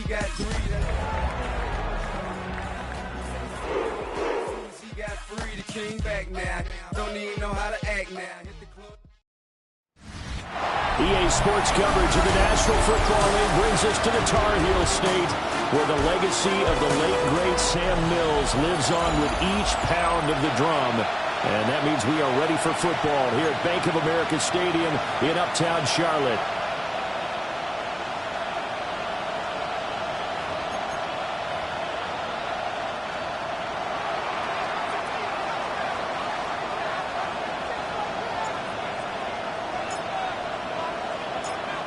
got three. He got free, the king back now. Don't even know how to act now. EA Sports coverage of the National Football League brings us to the Tar Heel State, where the legacy of the late, great Sam Mills lives on with each pound of the drum. And that means we are ready for football here at Bank of America Stadium in Uptown Charlotte.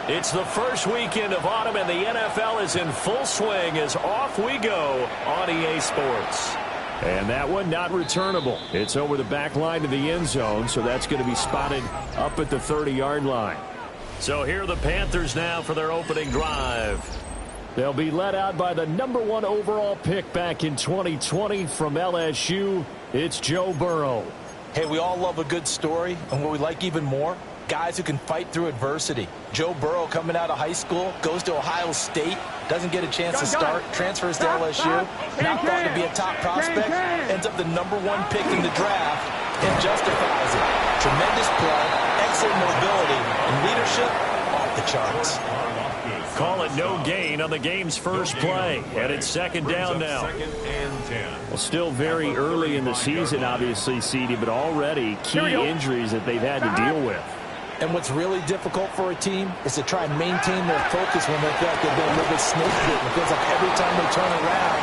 It's the first weekend of autumn, and the NFL is in full swing as off we go on EA Sports. And that one not returnable. It's over the back line to the end zone, so that's going to be spotted up at the 30-yard line. So here are the Panthers now for their opening drive. They'll be led out by the #1 overall pick back in 2020 from LSU. It's Joe Burrow. Hey, we all love a good story, and what we like even more, guys who can fight through adversity. Joe Burrow coming out of high school, goes to Ohio State, doesn't get a chance to start, transfers to LSU, not thought to be a top prospect, ends up the #1 pick in the draft, and justifies it. Tremendous play, excellent mobility, and leadership off the charts. Call it no gain on the game's first play, and it's second down now. Well, still very early in the season, obviously, CD, but already key injuries that they've had to deal with. And what's really difficult for a team is to try and maintain their focus when they feel like they've been a little bit snake bitten. It feels like every time they turn around,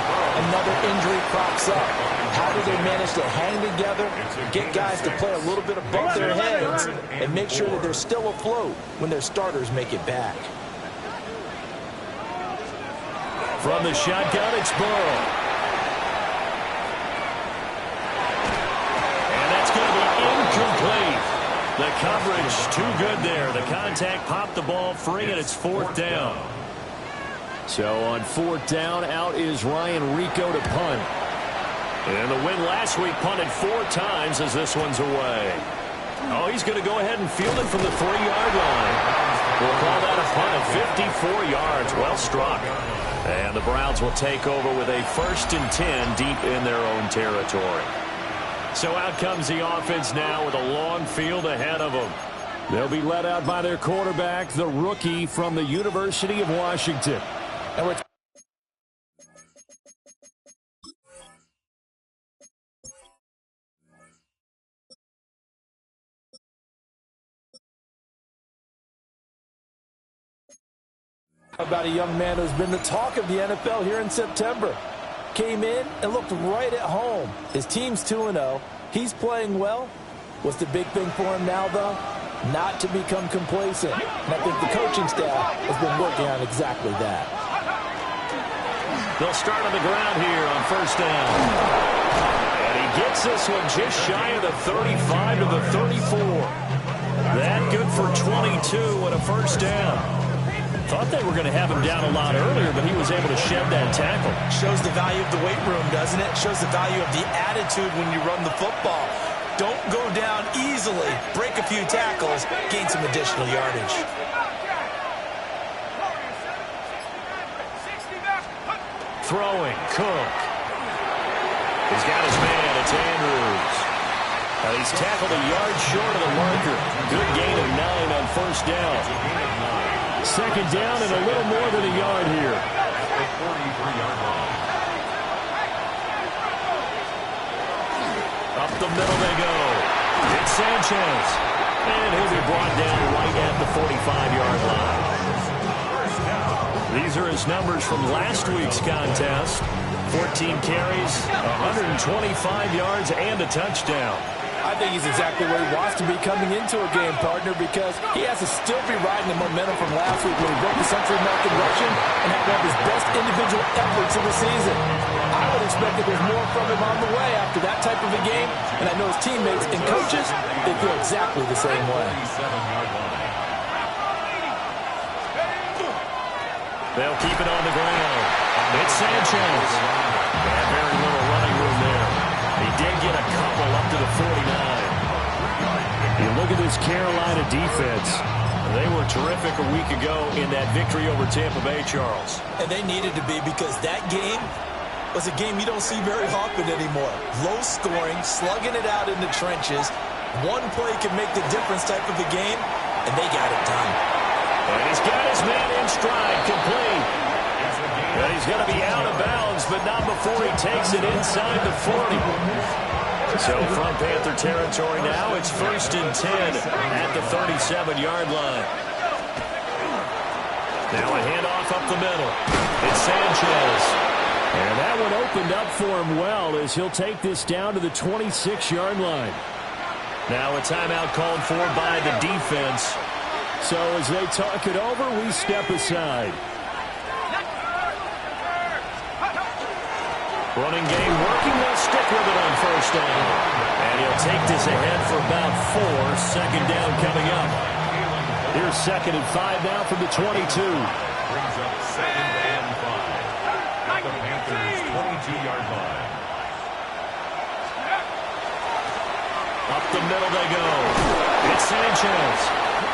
another injury crops up. How do they manage to hang together, get guys to play a little bit above their heads, and make sure that they're still afloat when their starters make it back? From the shotgun, it's Burrow. And that's going to be incomplete. The coverage too good there. The contact popped the ball free, and it's fourth down. So on fourth down, out is Ryan Rico to punt. And the win last week punted 4 times as this one's away. Oh, he's going to go ahead and field it from the 3-yard line. We'll call that a punt of 54 yards. Well struck. And the Browns will take over with a 1st and 10 deep in their own territory. So out comes the offense now with a long field ahead of them. They'll be led out by their quarterback, the rookie from the University of Washington. About a young man who's been the talk of the NFL here in September. Came in and looked right at home. His team's 2-0. He's playing well. What's the big thing for him now, though? Not to become complacent. And I think the coaching staff has been working on exactly that. They'll start on the ground here on first down. And he gets this one just shy of the 35 to the 34. That good for 22 and a first down. Thought they were going to have him down a lot earlier, but he was able to shed that tackle. Shows the value of the weight room, doesn't it? Shows the value of the attitude when you run the football. Don't go down easily. Break a few tackles. Gain some additional yardage. Throwing, Cook. He's got his man. It's Andrews. He's tackled a yard short of the marker. Good gain of 9 on first down. Second down and a little more than a yard here. Up the middle they go. It's Sanchez. And he'll be brought down right at the 45-yard line. These are his numbers from last week's contest. 14 carries, 125 yards, and a touchdown. I think he's exactly where he wants to be coming into a game, partner, because he has to still be riding the momentum from last week when he broke the century mark in rushing and had one of his best individual efforts of the season. I would expect that there's more from him on the way after that type of a game, and I know his teammates and coaches, they feel exactly the same way. They'll keep it on the ground. It's Sanchez. And very little running room there. He did get a couple up to the 49. You look at this Carolina defense. They were terrific a week ago in that victory over Tampa Bay, Charles. And they needed to be, because that game was a game you don't see very often anymore. Low scoring, slugging it out in the trenches. One play can make the difference type of a game, and they got it done. And he's got his man in stride, complete. And he's going to be out of bounds, but not before he takes it inside the 40. So from Panther territory now, it's 1st and 10 at the 37-yard line. Now a handoff up the middle. It's Sanchez. And that one opened up for him well as he'll take this down to the 26-yard line. Now a timeout called for by the defense. So as they talk it over, we step aside. Running game working. They'll stick with it on 1st down. And he'll take this ahead for about 4. 2nd down coming up. Here's 2nd and 5 now from the 22. Brings up 2nd and 5 at the Panthers' 22-yard line. Up the middle they go. It's Sanchez.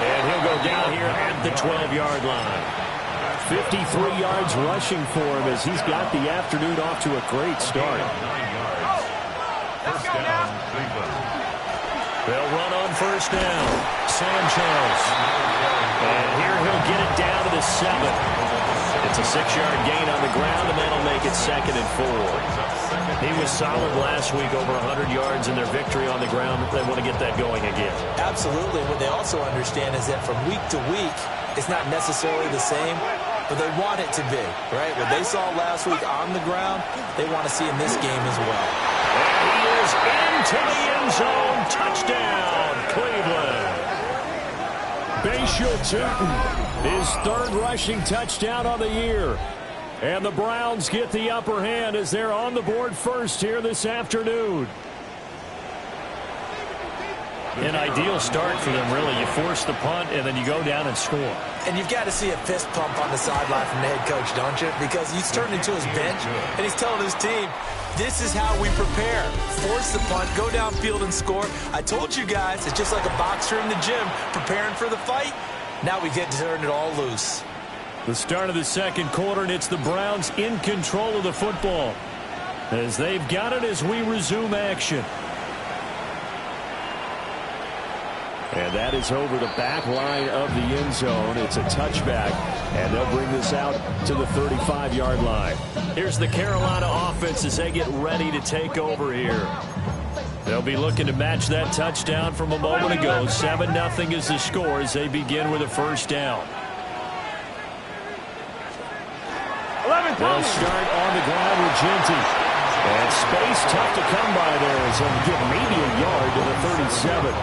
And he'll go down here at the 12-yard line. 53 yards rushing for him as he's got the afternoon off to a great start. 9 yards. 1st down, Cleveland. They'll run on 1st down. Sanchez. And here he'll get it down to the 7. It's a 6-yard gain on the ground, and that'll make it 2nd and 4. He was solid last week, over 100 yards in their victory on the ground. They want to get that going again. Absolutely. What they also understand is that from week to week, it's not necessarily the same, but they want it to be, right? What they saw last week on the ground, they want to see in this game as well. And he is into the end zone. Touchdown, Cleveland. Bashal Tutin, his 3rd rushing touchdown on the year. And the Browns get the upper hand as they're on the board first here this afternoon. An ideal start for them, really. You force the punt, and then you go down and score. And you've got to see a fist pump on the sideline from the head coach, don't you? Because he's turned into his bench, and he's telling his team, this is how we prepare. Force the punt, go downfield and score. I told you guys, it's just like a boxer in the gym preparing for the fight. Now we get to turn it all loose. The start of the 2nd quarter, and it's the Browns in control of the football as they've got it as we resume action. And that is over the back line of the end zone. It's a touchback, and they'll bring this out to the 35-yard line. Here's the Carolina offense as they get ready to take over here. They'll be looking to match that touchdown from a moment ago. 7-0 is the score as they begin with a 1st down. They'll start on the ground with Genty. And space tough to come by there as they'll get maybe a yard to the 37.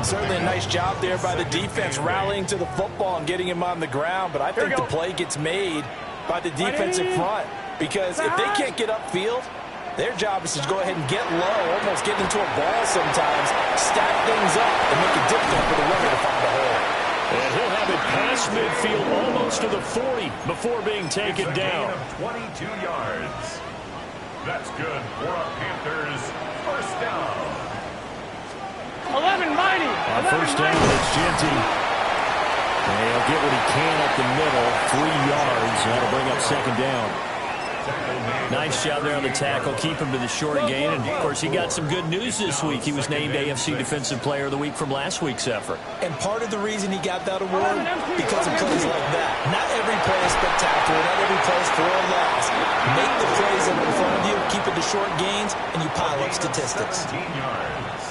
Certainly a nice job there by the defense rallying to the football and getting him on the ground. But I think the play gets made by the defensive front. Because if they can't get upfield, their job is to go ahead and get low, almost get into a ball sometimes, stack things up, and make it difficult for the runner to find a hole. And he'll have it past midfield almost to the 40 before being taken down. 22 yards. That's good for a Panthers 1st down. 11 mighty. On 1st down, it's Genty. And he'll get what he can up the middle. 3 yards. That'll bring up 2nd down. Nice job there on the tackle. Keep him to the short gain. And, of course, he got some good news this week. He was named AFC Defensive Player of the Week from last week's effort. And part of the reason he got that award, because of plays like that. Not every play is spectacular. Not every play is for a loss. Make the plays that are in front of you, keep it to short gains, and you pile up statistics. 13 yards.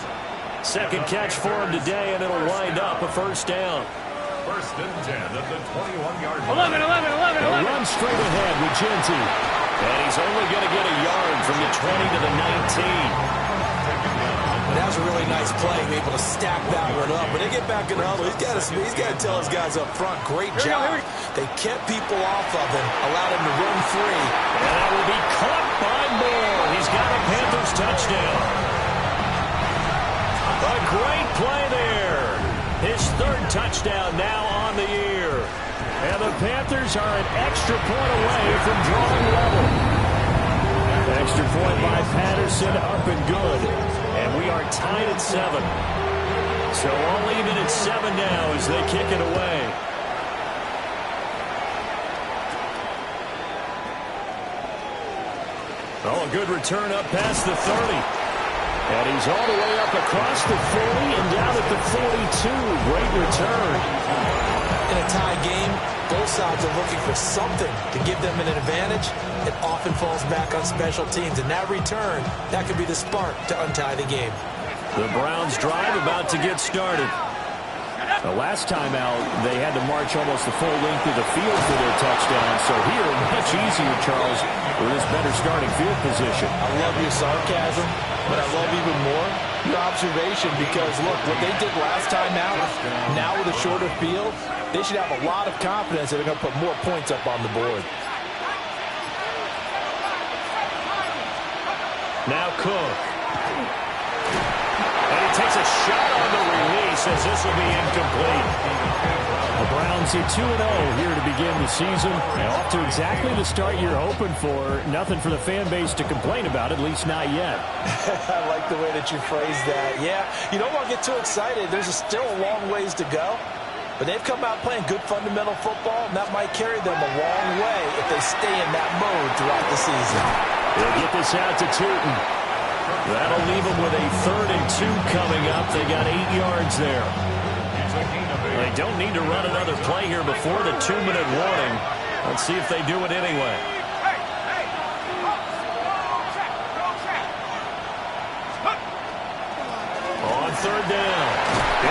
2nd catch for him today, and it'll wind up a 1st down. 1st and 10 at the 21-yard 11. line. They'll run straight ahead with Genty. And he's only going to get a yard from the 20 to the 19. That was a really nice play, able to stack that one up. When they get back in the huddle, he's got to tell his guys up front, great job. They kept people off of him, allowed him to run free. And that will be caught by Moore. He's got a Panthers touchdown. A great play there. His 3rd touchdown now on the year. And the Panthers are an extra point away from drawing level. Extra point by Patterson, up and good. And we are tied at 7. So all even at 7 now as they kick it away. Oh, a good return up past the 30. And he's all the way up across the 40 and down at the 42. Great return. In a tie game, both sides are looking for something to give them an advantage. It often falls back on special teams. And that return, that could be the spark to untie the game. The Browns drive about to get started. The last time out, they had to march almost the full length of the field for their touchdown. So here, much easier, Charles, with this better starting field position. I love your sarcasm, but I love even more your observation because, look, what they did last time out, now with a shorter field, they should have a lot of confidence that they're going to put more points up on the board. Now Cook. And he takes a shot on the release as this will be incomplete. The Browns are 2-0 here to begin the season. And off to exactly the start you're hoping for. Nothing for the fan base to complain about, at least not yet. I like the way that you phrased that. Yeah, you don't want to get too excited. There's still a long ways to go. But they've come out playing good fundamental football, and that might carry them a long way if they stay in that mode throughout the season. They'll get this out to Tootin. That'll leave them with a 3rd and 2 coming up. They got 8 yards there. They don't need to run another play here before the 2-minute warning. Let's see if they do it anyway. On 3rd down,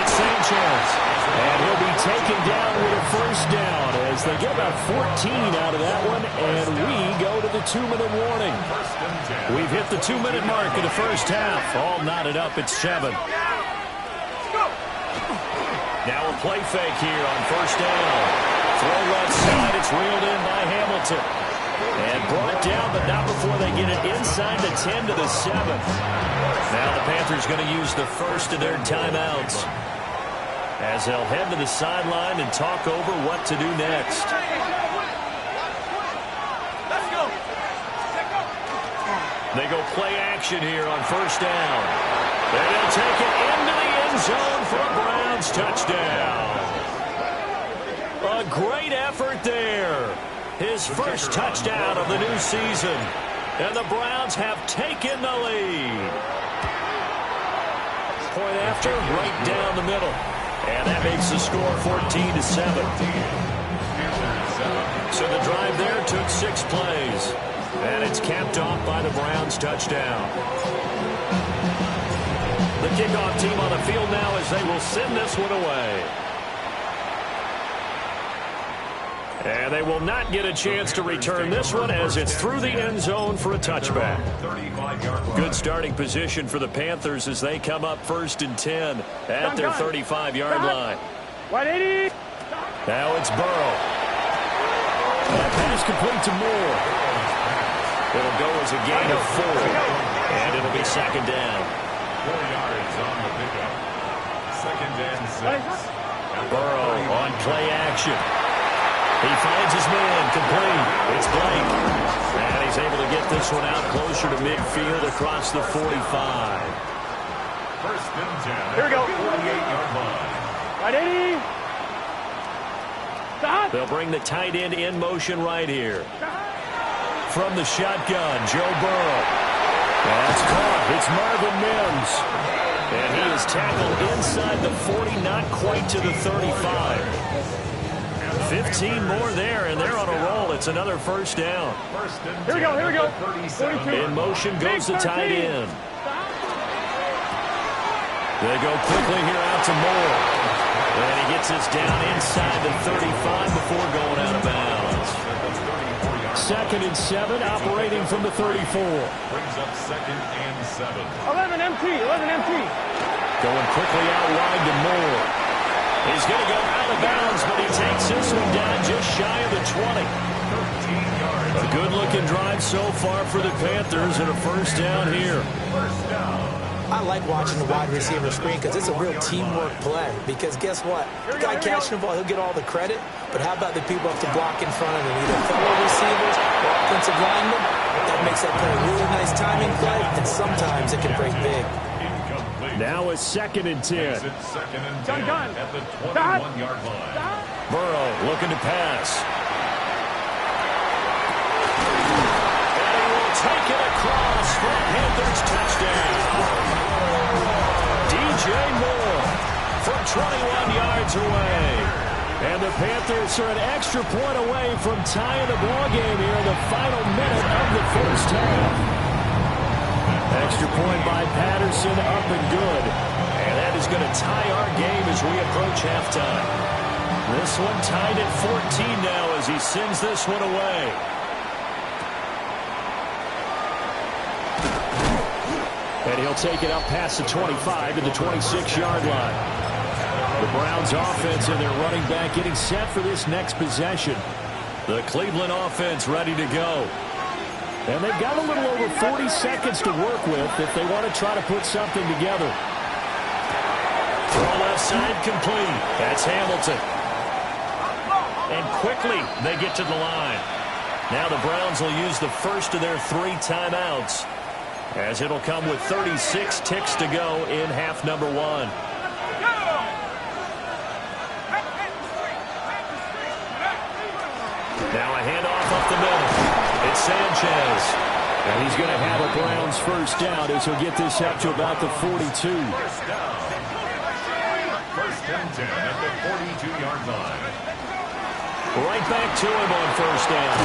it's Sanchez. And he'll be taken down with a 1st down as they get about 14 out of that one, and we go to the 2-minute warning. We've hit the 2-minute mark of the first half. All knotted up at 7. Now a play fake here on 1st down. Throw left side, it's reeled in by Hamilton. And brought down, but not before they get it inside the 10 to the 7. Now the Panthers going to use the first of their timeouts, as they'll head to the sideline and talk over what to do next. They go play action here on 1st down. And they'll take it into the end zone for a Browns touchdown. A great effort there. His first touchdown of the new season. And the Browns have taken the lead. Point after, right down the middle. And that makes the score 14-7. So the drive there took 6 plays. And it's capped off by the Browns touchdown. The kickoff team on the field now as they will send this one away. And they will not get a chance to return this one as it's through the end zone for a touchback. Good starting position for the Panthers as they come up 1st and 10 at their 35-yard line. Now it's Burrow. That pass complete to Moore. It'll go as a gain of 4, and it'll be 2nd down. 4 yards on the pickup. 2nd and 6. Burrow on play action. He finds his man complete. It's Blake. And he's able to get this one out closer to midfield across the 45. 1st and 10. Here we go. 48-yard line. Right, 80. Stop. They'll bring the tight end in motion right here. From the shotgun, Joe Burrow. That's caught. It's Marvin Mims. And he is tackled inside the 40, not quite to the 35. 15 more there, and they're on a roll. It's another 1st down. Here we go, here we go. 42. In motion goes the tight end. They go quickly here out to Moore. And he gets us down inside the 35 before going out of bounds. 2nd and 7, operating from the 34. Brings up 2nd and 7. 11 MT, 11 MT. Going quickly out wide to Moore. He's going to go out of bounds, but he takes this one down just shy of the 20. 13 yards. A good-looking drive so far for the Panthers and a 1st down here. 1st down. I like watching the wide receiver screen because it's a real teamwork play. Because guess what? The guy catching the ball, he'll get all the credit. But how about the people have to block in front of him? Either fellow receivers or offensive linemen. That makes that play a really nice timing play, and sometimes it can break big. Incomplete. Now a 2nd and 10. Makes it 2nd and 10 at the 21-yard line. Burrow looking to pass. And he will take it across for a Panthers touchdown. DJ Moore from 21 yards away. And the Panthers are an extra point away from tying the ball game here in the final minute of the first half. Extra point by Patterson, up and good. And that is going to tie our game as we approach halftime. This one tied at 14 now as he sends this one away. And he'll take it up past the 25 to the 26-yard line. The Browns offense and their running back getting set for this next possession. The Cleveland offense ready to go. And they've got a little over 40 seconds to work with if they want to try to put something together. Throw left side complete. That's Hamilton. And quickly they get to the line. Now the Browns will use the first of their 3 timeouts, as it'll come with 36 ticks to go in half number 1. Now a handoff up the middle. It's Sanchez. And he's going to have a Browns first down as he'll get this up to about the 42. First down. First and 10 at the 42-yard line. Right back to him on first down.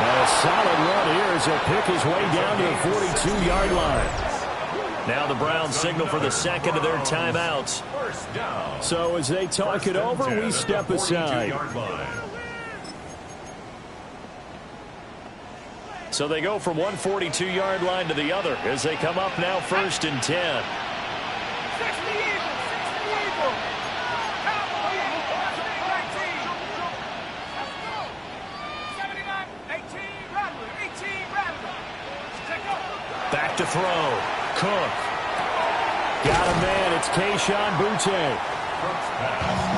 And a solid run here as he'll pick his way down to the 42-yard line. Now the Browns signal for the second of their timeouts. First down. So as they talk it over, we step aside. So they go from one 42-yard line to the other as they come up now first and 10. Back to throw. Cook. Got a man. It's Kayshon Boutte.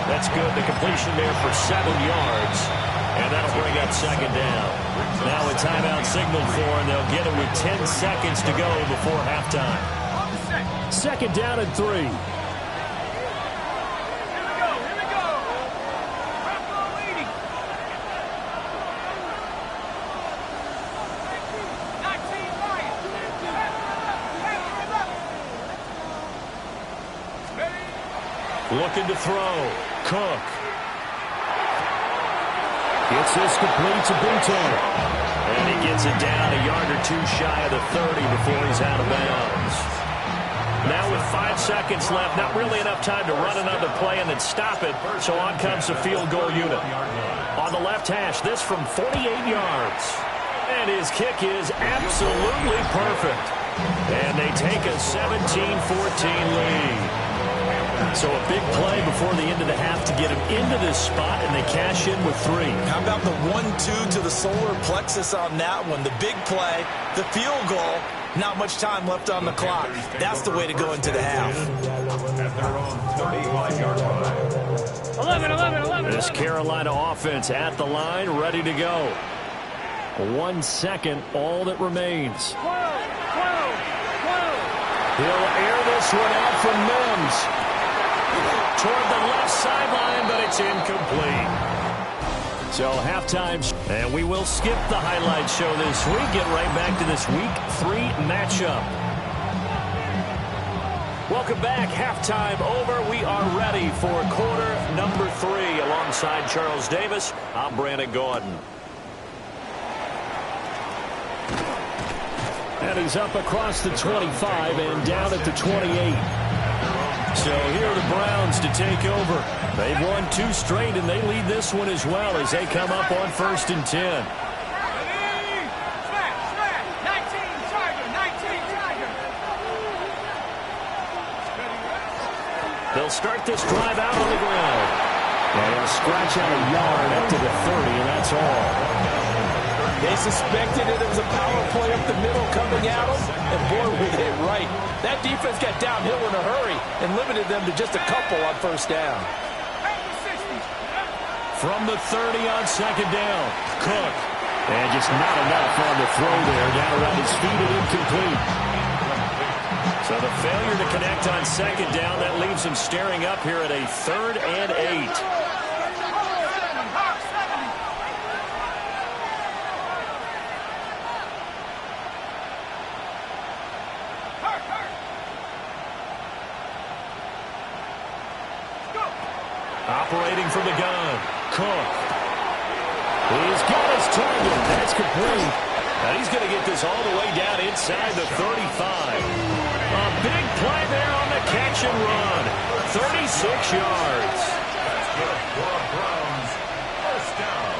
That's good. The completion there for 7 yards. And that'll bring up second down. Now a timeout signaled for, and they'll get it with 10 seconds to go before halftime. Second down and 3. Here we go. Buffalo leading. 19 Lions. Looking to throw. Cook. Gets this complete to Boutte. And he gets it down a yard or 2 shy of the 30 before he's out of bounds. Now with 5 seconds left, not really enough time to run another play and then stop it. So on comes the field goal unit. On the left hash, this from 48 yards. And his kick is absolutely perfect. And they take a 17-14 lead. So a big play before the end of the half to get him into this spot, and they cash in with 3. How about the 1-2 to the solar plexus on that one? The big play, the field goal, not much time left on the clock. That's the way to go into the half. At their own 35-yard line. 11. This Carolina offense at the line, ready to go. 1 second, all that remains. 12. He'll air this one out from Mims. Toward the left sideline, but it's incomplete. So halftime, and we will skip the highlight show this week. Get right back to this Week 3 matchup. Welcome back. Halftime over. We are ready for quarter number 3. Alongside Charles Davis, I'm Brandon Gaudin. And he's up across the 25 and down at the 28. So here are the Browns to take over. They've won 2 straight, and they lead this one as well as they come up on first and 10. 19 Tiger. They'll start this drive out on the ground. And he'll scratch out a yard up to the 30, and that's all. They suspected it was a power play up the middle coming at them, and boy, we hit it right. That defense got downhill in a hurry and limited them to just a couple on first down. From the 30 on second down, Cook. And just not enough on the throw there. Down around his feet and incomplete. So the failure to connect on second down, that leaves him staring up here at a 3rd and 8. Operating from the gun, Cook. He's got his target. That's complete. And he's going to get this all the way down inside the 35. A big play there on the catch and run. 36 yards. That's good for the Browns. First down.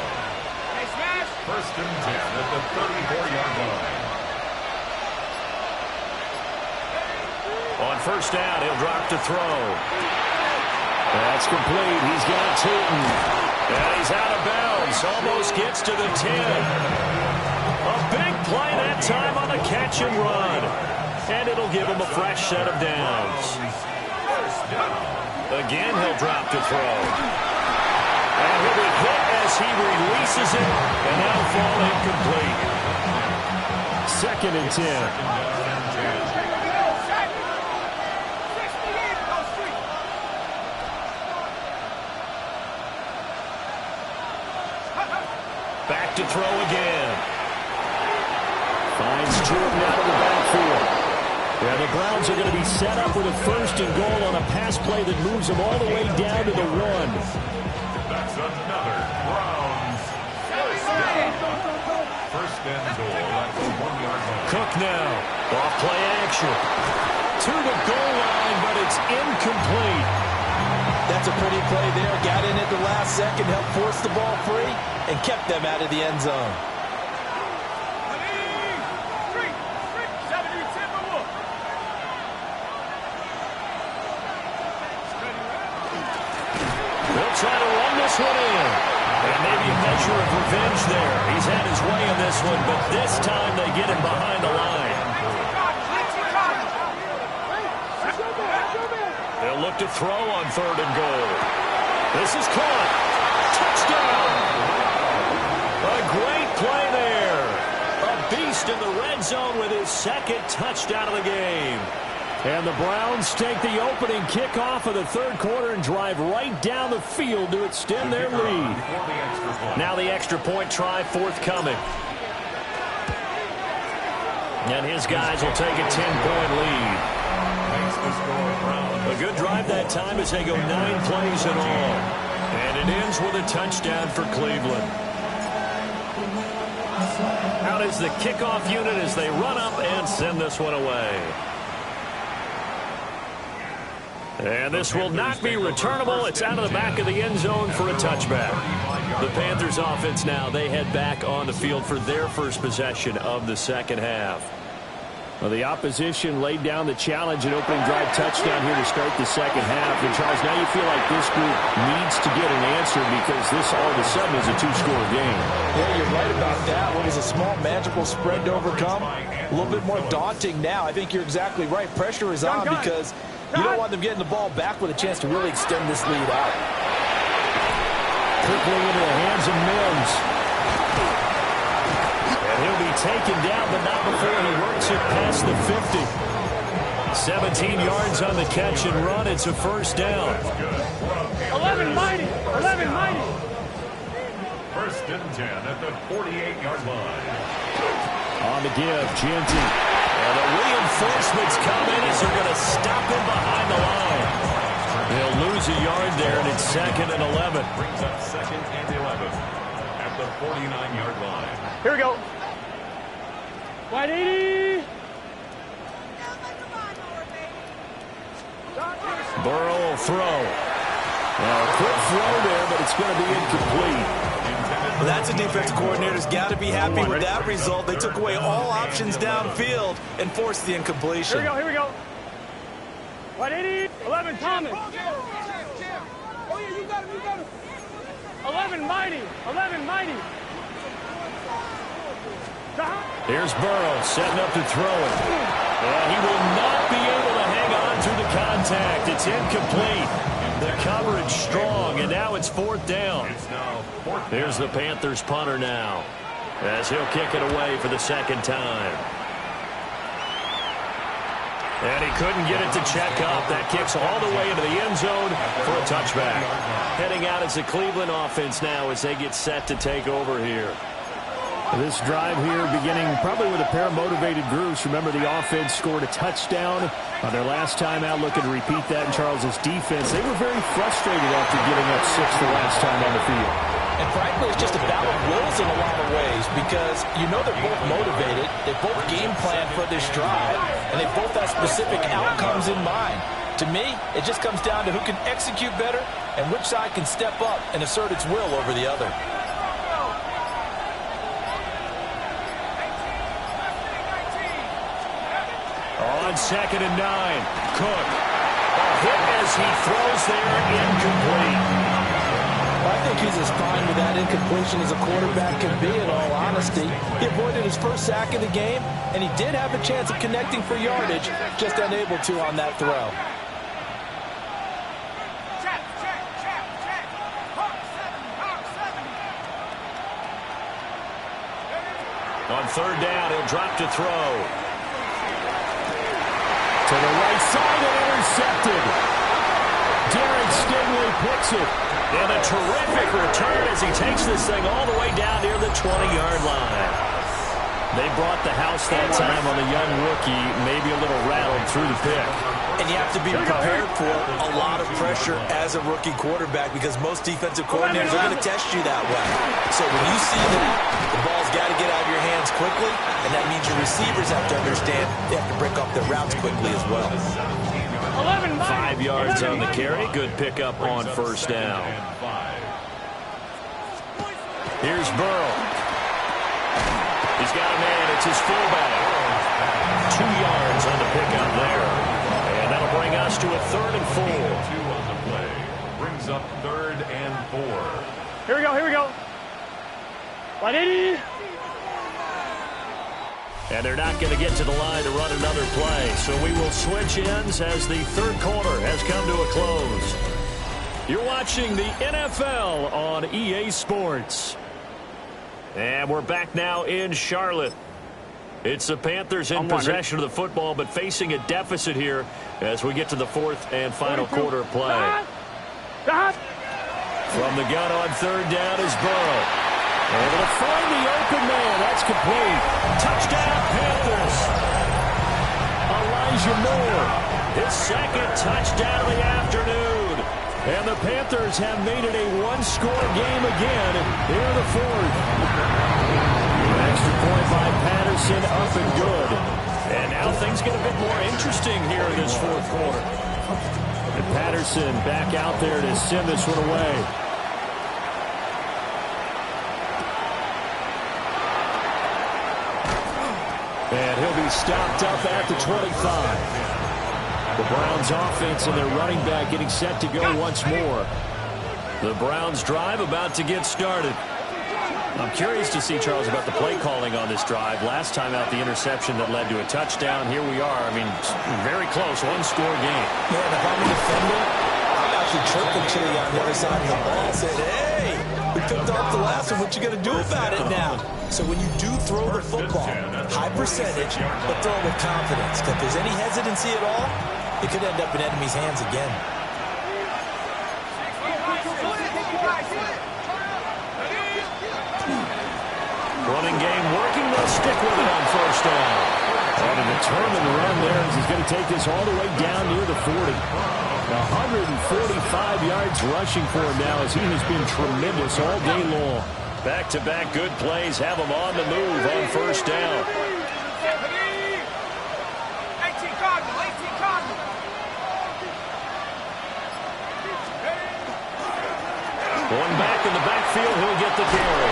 Hey, Smash. 1st and 10 at the 34-yard line. On first down, he'll drop to throw. That's complete. He's got Tootin. And he's out of bounds. Almost gets to the 10. A big play that time on the catch and run. And it'll give him a fresh set of downs. Again, he'll drop to throw. And he'll be hit as he releases it. And that'll fall incomplete. 2nd and 10. Back to throw again. Finds Jordan out of the backfield. Yeah, the Browns are going to be set up with a 1st and goal on a pass play that moves them all the way down to the 1. That's another Browns. First and goal at the 1-yard line. Cook now. Off play action. To the goal line, but it's incomplete. That's a pretty play there. Got in at the last second, helped force the ball free, and kept them out of the end zone. They'll try to run this one in. And maybe a measure of revenge there. He's had his way in this one, but this time they get him behind the line. They'll look to throw on 3rd and goal. This is caught. Touchdown! A great play there. A beast in the red zone with his 2nd touchdown of the game. And the Browns take the opening kickoff of the 3rd quarter and drive right down the field to extend their lead. Now the extra point try forthcoming. And his guys will take a 10-point lead. A good drive that time as they go 9 plays in all. And it ends with a touchdown for Cleveland. Out is the kickoff unit as they run up and send this one away. And this will not be returnable. It's out of the back of the end zone for a touchback. The Panthers offense now, they head back on the field for their first possession of the 2nd half. Well, the opposition laid down the challenge and opening drive touchdown here to start the 2nd half. And, Charles, now you feel like this group needs to get an answer because this all of a sudden is a 2-score game. Yeah, you're right about that. What was a small magical spread to overcome, a little bit more daunting now. I think you're exactly right. Pressure is on because you don't want them getting the ball back with a chance to really extend this lead out. Quickly into the hands of Mims. And he'll be taken down, but not before he works it past the 50. 17 yards on the catch and run. It's a 1st down. 11 mighty. 11 mighty. 1st and 10 at the 48-yard line. On the give, Genty. And the reinforcements come in as they're going to stop him behind the line. They'll lose a yard there, and it's 2nd and 11. Brings up 2nd and 11 at the 49-yard line. Here we go. Wide 80. Burrow will throw. A quick throw there, but it's going to be incomplete. Well, that's a defensive coordinator's got to be happy with that result. They took away all options downfield and forced the incompletion. Here we go, here we go. Wide 80. 11 Thomas. Oh, yeah, you got him. 11 mighty. 11 mighty. Here's Burrow setting up to throw it. And he will not be able to hang on to the contact. It's incomplete. The coverage strong, and now it's 4th down. Here's the Panthers punter now, as he'll kick it away for the 2nd time. And he couldn't get it to check up. That kicks all the way into the end zone for a touchback. Heading out as the Cleveland offense now as they get set to take over here. This drive here beginning probably with a pair of motivated groups. Remember, the offense scored a touchdown on their last time out, looking to repeat that in Charles's defense. They were very frustrated after getting up 6 the last time on the field. And frankly, it's just a battle of wills in a lot of ways because you know they're both motivated, they both game plan for this drive, and they both have specific outcomes in mind. To me, it just comes down to who can execute better and which side can step up and assert its will over the other. On 2nd and 9, Cook. A hit as he throws there, incomplete. I think he's as fine with that incompletion as a quarterback can be, in all honesty. He avoided his first sack of the game, and he did have a chance of connecting for yardage, just unable to on that throw. On 3rd down, he'll drop to throw. To the right side and intercepted. Derek Stingley picks it. And a terrific return as he takes this thing all the way down near the 20-yard line. They brought the house that time on the young rookie, maybe a little rattled through the pick. And you have to be prepared for a lot of pressure as a rookie quarterback because most defensive coordinators are going to test you that way. So when you see that, the ball's got to get out of your hands quickly, and that means your receivers have to understand they have to break off their routes quickly as well. 5 yards on the carry. Good pickup on 1st down. Here's Burrow. He's got a man. It's his fullback. 2 yards on the pickup there. And that'll bring us to a 3rd and 4. 2 on the play. Brings up 3rd and 4. Here we go, here we go. 180. And they're not going to get to the line to run another play. So we will switch ends as the 3rd quarter has come to a close. You're watching the NFL on EA Sports. And we're back now in Charlotte. It's the Panthers in possession of the football, but facing a deficit here as we get to the 4th and final quarter play. From the gun on 3rd down is Burrow. Able to find the open man. That's complete. Touchdown, Panthers. Elijah Moore, his 2nd touchdown of the afternoon. And the Panthers have made it a 1-score game again here in the 4th. Extra point by Patterson, up and good. And now things get a bit more interesting here in this 4th quarter. And Patterson back out there to send this one away. And he'll be stopped up at the 25. The Browns offense and their running back getting set to go once more. The Browns drive about to get started. I'm curious to see, Charles, about the play calling on this drive. Last time out, the interception that led to a touchdown. Here we are. I mean, very close, 1-score game. Yeah, and if I'm a defender, I'm actually chirping Chili on the other side of the ball saying, hey, we picked off the last one. What you going to do about it now? So when you do throw the football, high percentage, but throw it with confidence. If there's any hesitancy at all, it could end up in enemy's hands again. Running game working. They'll stick with it on 1st down. And a determined run there as he's going to take this all the way down near the 40. 145 yards rushing for him now as he has been tremendous all day long. Back-to-back good plays have him on the move on 1st down. Going back in the backfield, he'll get the carry.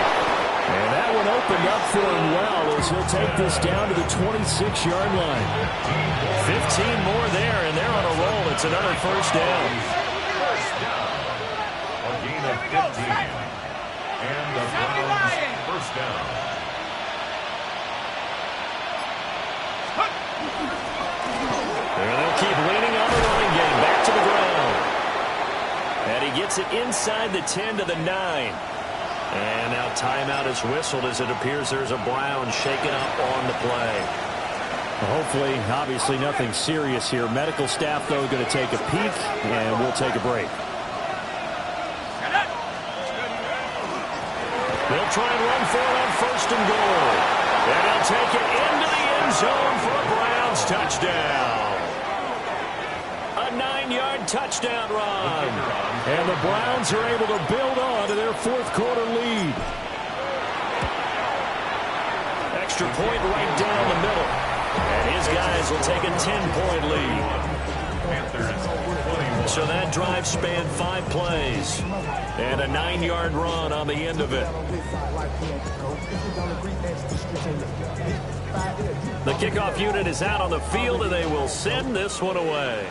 And that one opened up for him well as he'll take this down to the 26-yard line. 15 more there, and they're on a roll. It's another 1st down. A gain of 15. And the Browns 1st down. And they'll keep leaning on the running game. Back to the ground. And he gets it inside the 10 to the 9. And now timeout is whistled as it appears there's a Brown shaken up on the play. Hopefully, obviously nothing serious here. Medical staff, though, going to take a peek, and we'll take a break. They'll try and run for it on 1st and goal. And they'll take it into the end zone for a Browns touchdown. A 9-yard touchdown run. And the Browns are able to build on to their 4th quarter lead. Extra point right down the middle. And his guys will take a 10-point lead. So that drive spanned 5 plays. And a 9-yard run on the end of it. The kickoff unit is out on the field, and they will send this one away.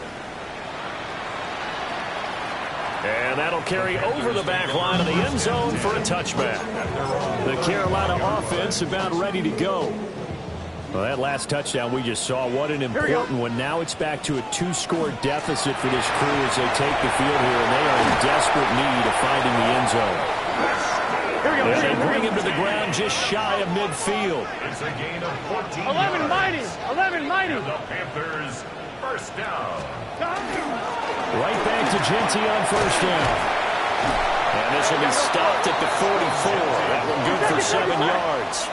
And that'll carry over the back line of the end zone for a touchback. The Carolina offense about ready to go. Well, that last touchdown we just saw, what an important one. Now it's back to a 2-score deficit for this crew as they take the field here, and they are in desperate need of finding the end zone. And they bring him to the ground just shy of midfield. It's a gain of 14 11 mighty. 11 mighty. The Panthers, 1st down. Right back to Genty on 1st down. And this will be stopped at the 44. That one good for 7 yards.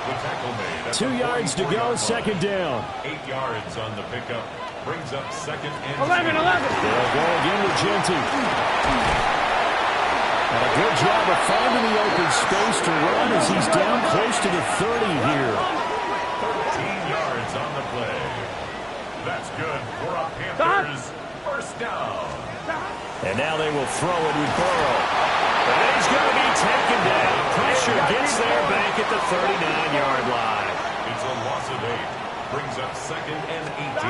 2 yards to go, 2nd down. 8 yards on the pickup. Brings up 2nd and 11. They'll go again with Genty. And a good job of finding the open space to run as he's down close to the 30 here. 13 yards on the play. That's good for a Panthers 1st down. And now they will throw it with Burrow. And he's going to be taken down. Pressure gets there back at the 39-yard line. It's a loss of 8. Brings up 2nd and 18.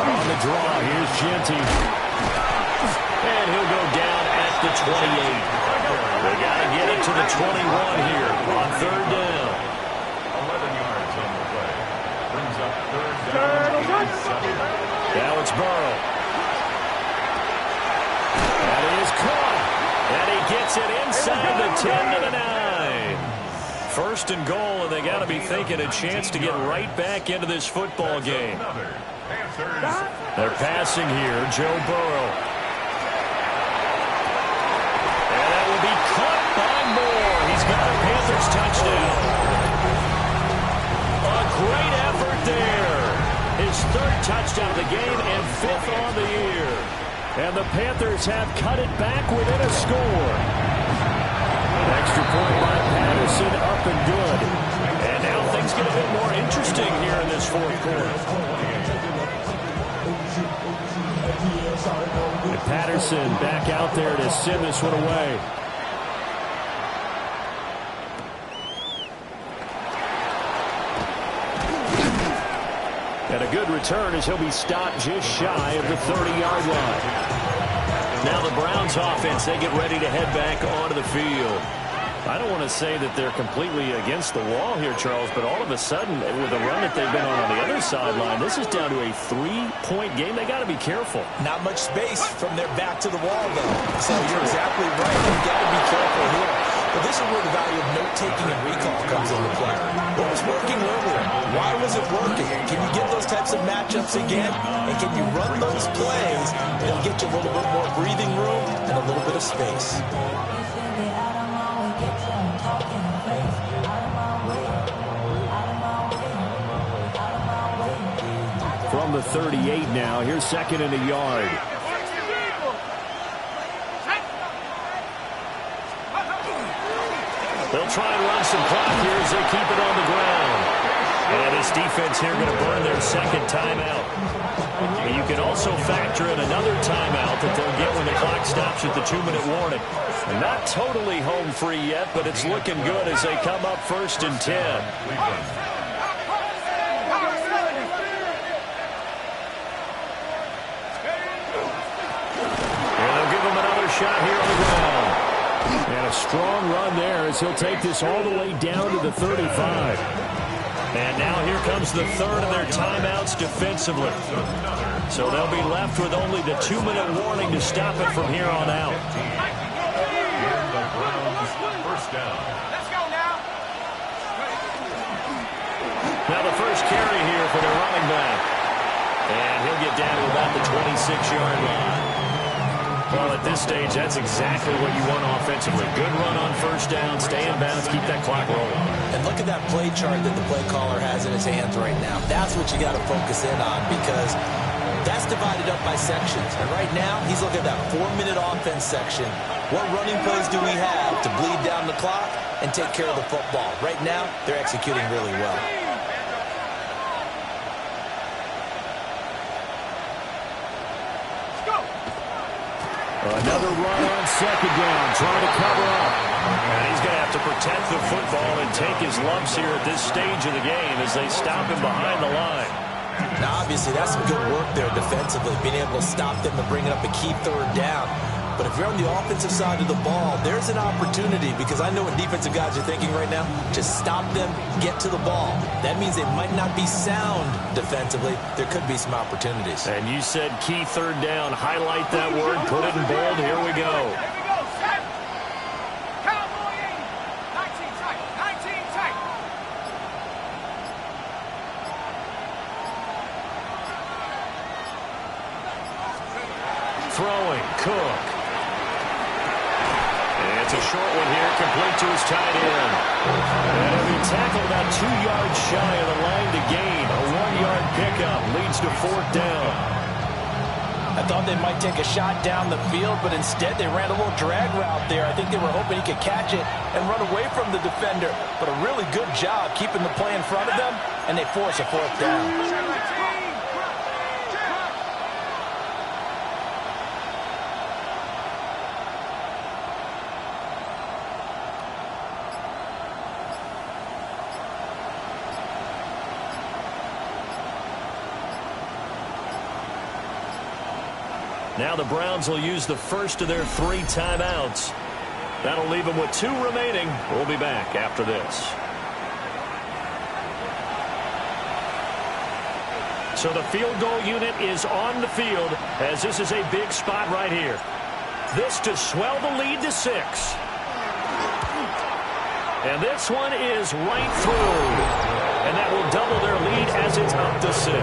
On the draw, here's Genty. And he'll go down at the 28. They got to get it to the 21 here on 3rd down. 11 yards on the play. Brings up 3rd down. Now it's Burrow. That is caught. And he gets it inside the 10 to the 9. 1st and goal, and they got to be thinking a chance to get right back into this football game. They're passing here, Joe Burrow. And that will be caught by Moore. He's got a Panthers touchdown. A great effort there. His 3rd touchdown of the game and 5th on the year. And the Panthers have cut it back within a score. An extra point by Patterson, up and good. And now things get a bit more interesting here in this 4th quarter. And Patterson back out there to send this one away. And a good return as he'll be stopped just shy of the 30-yard line. Now the Browns offense, they get ready to head back onto the field. I don't want to say that they're completely against the wall here, Charles, but all of a sudden, with the run that they've been on the other sideline, this is down to a 3-point game. They got to be careful. Not much space from their back to the wall, though. So you're exactly right. You've got to be careful here. But this is where the value of note-taking and recall comes into play. What was working earlier? Why was it working? Can you get those types of matchups again? And can you run those plays? It'll get you a little bit more breathing room and a little bit of space. From the 38 now, here's 2nd and a yard. They'll try and run some clock here as they keep it on the ground. And this defense here going to burn their 2nd timeout. And you can also factor in another timeout that they'll get when the clock stops at the 2-minute warning. Not totally home free yet, but it's looking good as they come up 1st and 10. And they'll give him another shot here on the ground. And a strong run there as he'll take this all the way down to the 35. And now here comes the 3rd of their timeouts defensively. So they'll be left with only the 2-minute warning to stop it from here on out. And the Browns 1st down. Let's go now. Now the first carry here for the running And he'll get down to about the 26-yard line. Well, at this stage, that's exactly what you want offensively. Good run on first down, stay in bounds, keep that clock rolling. And look at that play chart that the play caller has in his hands right now. That's what you got to focus in on, because that's divided up by sections. And right now, he's looking at that 4-minute offense section. What running plays do we have to bleed down the clock and take care of the football? Right now, they're executing really well. Another run on second down, trying to cover up. And he's going to have to protect the football and take his lumps here at this stage of the game as they stop him behind the line. Now, obviously, that's some good work there defensively, being able to stop them and bring it up a key third down. But if you're on the offensive side of the ball, there's an opportunity, because I know what defensive guys are thinking right now. Just stop them, get to the ball. That means they might not be sound defensively. There could be some opportunities. And you said key third down. Highlight that word, put it in bold. Here we go. Throwing, Cook. It's a short one here, complete to his tight end. And he'll be tackled about 2 yards shy of the line to gain. A 1-yard pickup leads to fourth down. I thought they might take a shot down the field, but instead they ran a little drag route there. I think they were hoping he could catch it and run away from the defender. But a really good job keeping the play in front of them, and they force a fourth down. Now the Browns will use the first of their 3 timeouts. That'll leave them with 2 remaining. We'll be back after this. So the field goal unit is on the field, as this is a big spot right here. This to swell the lead to 6. And this one is right through. And that will double their lead as it's up to 6.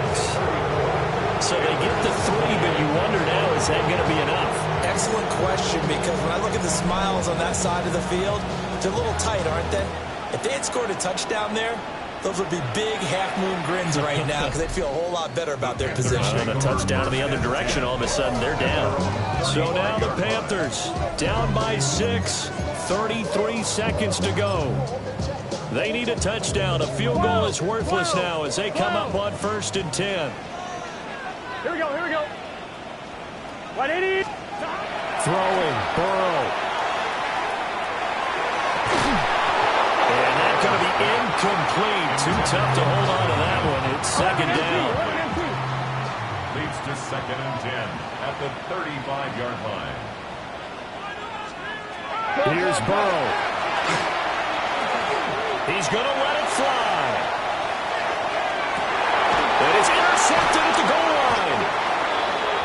So they get the 3, but you wonder now, is that going to be enough? Excellent question, because when I look at the smiles on that side of the field, they're a little tight, aren't they? If they had scored a touchdown there, those would be big half-moon grins right now, because they'd feel a whole lot better about their position. And a touchdown in the other direction, all of a sudden they're down. So now the Panthers down by 6, 33 seconds to go. They need a touchdown. A field goal is worthless now as they come up on 1st and 10. Here we go, here we go. 180. Throwing, Burrow. And that's going to be incomplete. Too tough to hold on to that one. It's second down. Leads to 2nd and 10 at the 35-yard line. Here's Burrow. He's going to let it fly. And it's intercepted at the goal line.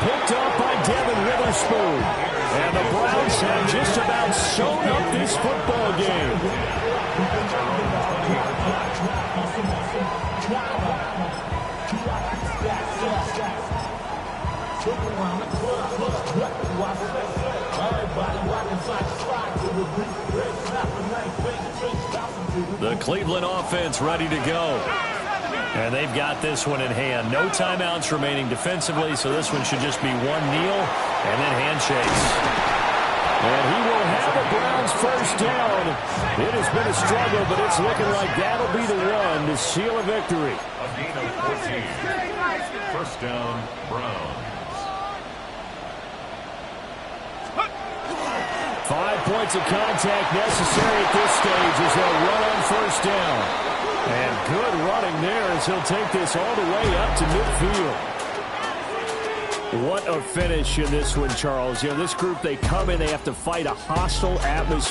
Picked up by Devin Witherspoon. And the Browns have just about sewn up this football game. The Cleveland offense ready to go. And they've got this one in hand. No timeouts remaining defensively, so this one should just be one kneel and then handshakes. And he will have the Browns first down. It has been a struggle, but it's looking like that'll be the one to seal a victory. A gain of 14. First down, Browns. 5 points of contact necessary at this stage as they'll run on first down. And good running there as he'll take this all the way up to midfield. What a finish in this one, Charles. You know, this group, they come in, they have to fight a hostile atmosphere.